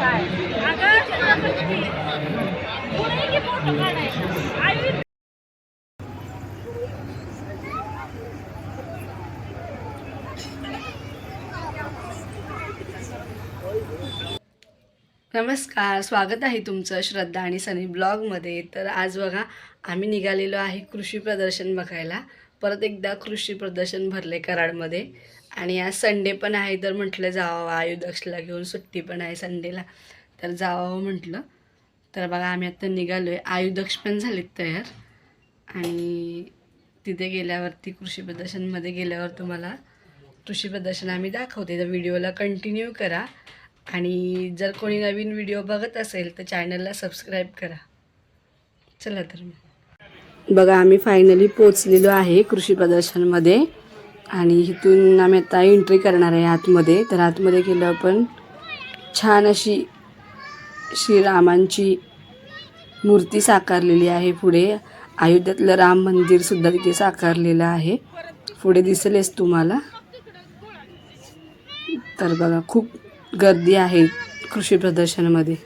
नमस्कार, स्वागत आहे तुमचं श्रद्धा आणि सनी ब्लॉगमध्ये. तर आज बघा आम्ही निघालेलो आहे कृषी प्रदर्शन बघायला. परत एकदा कृषी प्रदर्शन भरले कराडमध्ये आणि आज संडे पण आहे, तर म्हटलं जावं, आयुधक्षला घेऊन सुट्टी पण आहे संडेला, तर जावं म्हटलं. तर बघा आम्ही आता निघालो आहे. आयुधक्ष पण झालेत तयार आणि तिथे गेल्यावरती कृषी प्रदर्शनमध्ये गेल्यावर तुम्हाला कृषी प्रदर्शन आम्ही दाखवते. तर व्हिडिओला कंटिन्यू करा आणि जर कोणी नवीन व्हिडिओ बघत असेल तर चॅनलला सबस्क्राईब करा. चला तर मग बघा आम्ही फायनली पोचलेलो आहे कृषी प्रदर्शनमध्ये आणि इथून आम्ही आता एंट्री करणार आहे आतमध्ये. तर आतमध्ये गेलो आपण, छान अशी श्रीरामांची मूर्ती साकारलेली आहे. पुढे अयोध्येतलं राम मंदिरसुद्धा तिथे साकारलेलं आहे, पुढे दिसेलच तुम्हाला. तर बघा खूप गर्दी आहे कृषी प्रदर्शनामध्ये.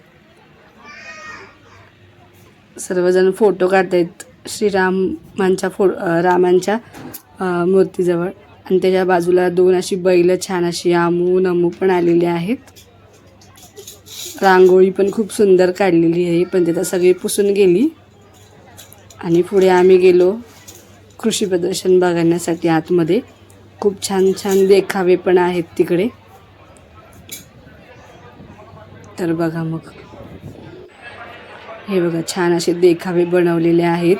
सर्वजण फोटो काढतायत श्रीरामांच्या रामांच्या मूर्तीजवळ आणि त्याच्या बाजूला दोन अशी बैल छान अशी आमू नमू पण आलेली आहेत. रांगोळी पण खूप सुंदर काढलेली आहे, पण त्यात सगळी पुसून गेली. आणि पुढे आम्ही गेलो कृषी प्रदर्शन बघण्यासाठी. आतमध्ये खूप छान छान देखावे पण आहेत तिकडे. तर बघा मग हे बघा छान असे देखावे बनवलेले आहेत.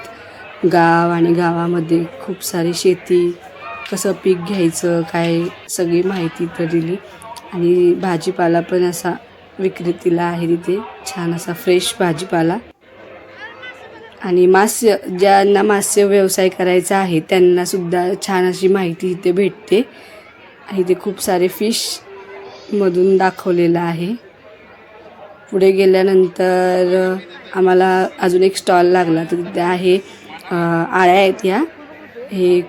गाव आणि गावामध्ये खूप सारी शेती, कसं पीक घ्यायचं काय, सगळी माहिती तर दिली. आणि भाजीपाला पण असा विक्रेतीला आहे तिथे, छान असा फ्रेश भाजीपाला. आणि मास्य, ज्यांना मास्य व्यवसाय करायचा आहे त्यांनासुद्धा छान अशी माहिती इथे भेटते. आणि इथे खूप सारे फिशमधून दाखवलेलं आहे. पुढे गेल्यानंतर आम्हाला अजून एक स्टॉल लागला, तर तिथे आहे आळ्या आहेत. या हे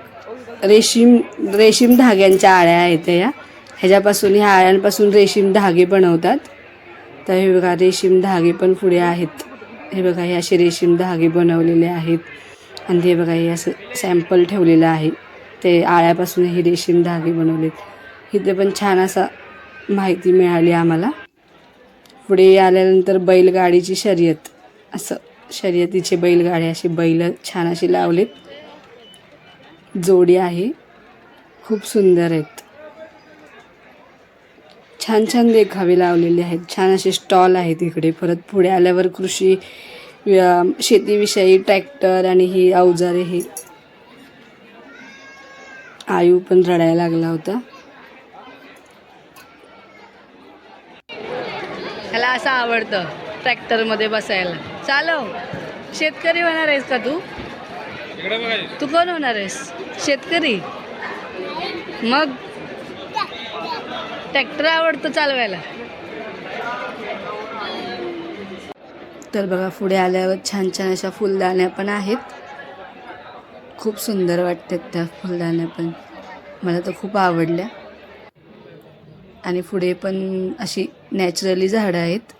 रेशीम धाग्यांच्या आळ्या आहेत. ह्याच्यापासून, ह्या आळ्यांपासून रेशीम धागे बनवतात. तर हे बघा रेशीम धागे पण पुढे आहेत. हे बघा हे असे रेशीम धागे बनवलेले आहेत. आणि हे बघा हे असं सॅम्पल ठेवलेलं आहे, ते आळ्यापासून हे रेशीम धागे बनवलेत. इथे पण छान असा माहिती मिळाली आम्हाला. पुढे आल्यानंतर बैलगाडीची शर्यत, असं शर्यतीचे बैलगाडी, अशी बैल छान अशी लावलेत, जोडी आहे, खूप सुंदर आहेत. छान छान देखावे लावलेले आहेत, छान असे स्टॉल आहेत इकडे. परत पुढे आल्यावर कृषी शेतीविषयी ट्रॅक्टर आणि ही अवजारे. हे आयू पण रडायला लागला होता. ह्याला असं आवडतं ट्रॅक्टरमध्ये बसायला. चालव. शेतकरी होणार आहेस का तू? तू कोण होणार आहेस? शेतकरी? मग ट्रॅक्टर आवडतं चालवायला. तर बघा पुढे आल्यावर छान छान अशा फुलदाण्या पण आहेत, खूप सुंदर वाटतात त्या फुलदाण्या पण, मला तर खूप आवडल्या. आणि पुढे पण अशी नॅचरली झाडं आहेत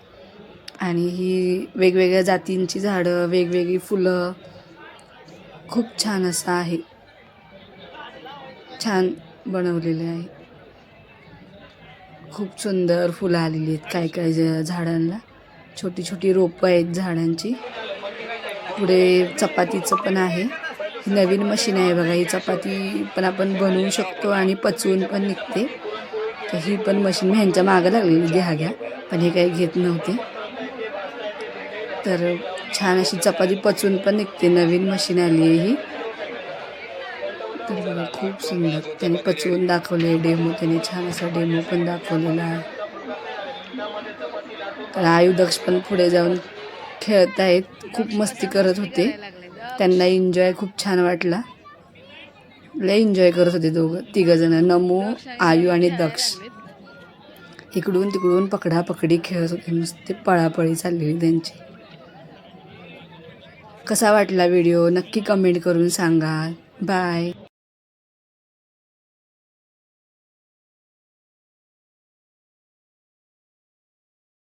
आणि ही वेगवेगळ्या जातींची झाडं, वेगवेगळी फुलं, खूप छान असं आहे, छान बनवलेले आहे. खूप सुंदर फुलं आलेली आहेत काय काय झाडांना, छोटी छोटी रोपं आहेत झाडांची. पुढे चपातीचं पण आहे, नवीन मशीन आहे बघा. ही चपाती पण आपण बनवू शकतो आणि पचवून पण निघते. तर ही पण मशीन मी ह्यांच्या मागं लागलेली, घ्या, पण हे काही घेत नव्हते. तर छान अशी चपाती पचवून पण निघते, नवीन मशीन आली आहे ही. तर बघा खूप सुंदर त्याने पचवून दाखवले डेमो, त्याने छान असा डेमो पण दाखवलेला आहे. तर आयुधक्ष पण पुढे जाऊन खेळत आहेत, खूप मस्ती करत होते, त्यांना एन्जॉय खूप छान वाटला. लय एन्जॉय करत होते तिघंजण, नमू, आयू आणि दक्ष. इकडून तिकडून पकडापकडी खेळत होते, नुसते पळापळी चाललेली त्यांची. कसा वाटला व्हिडिओ नक्की कमेंट करून सांगा. बाय.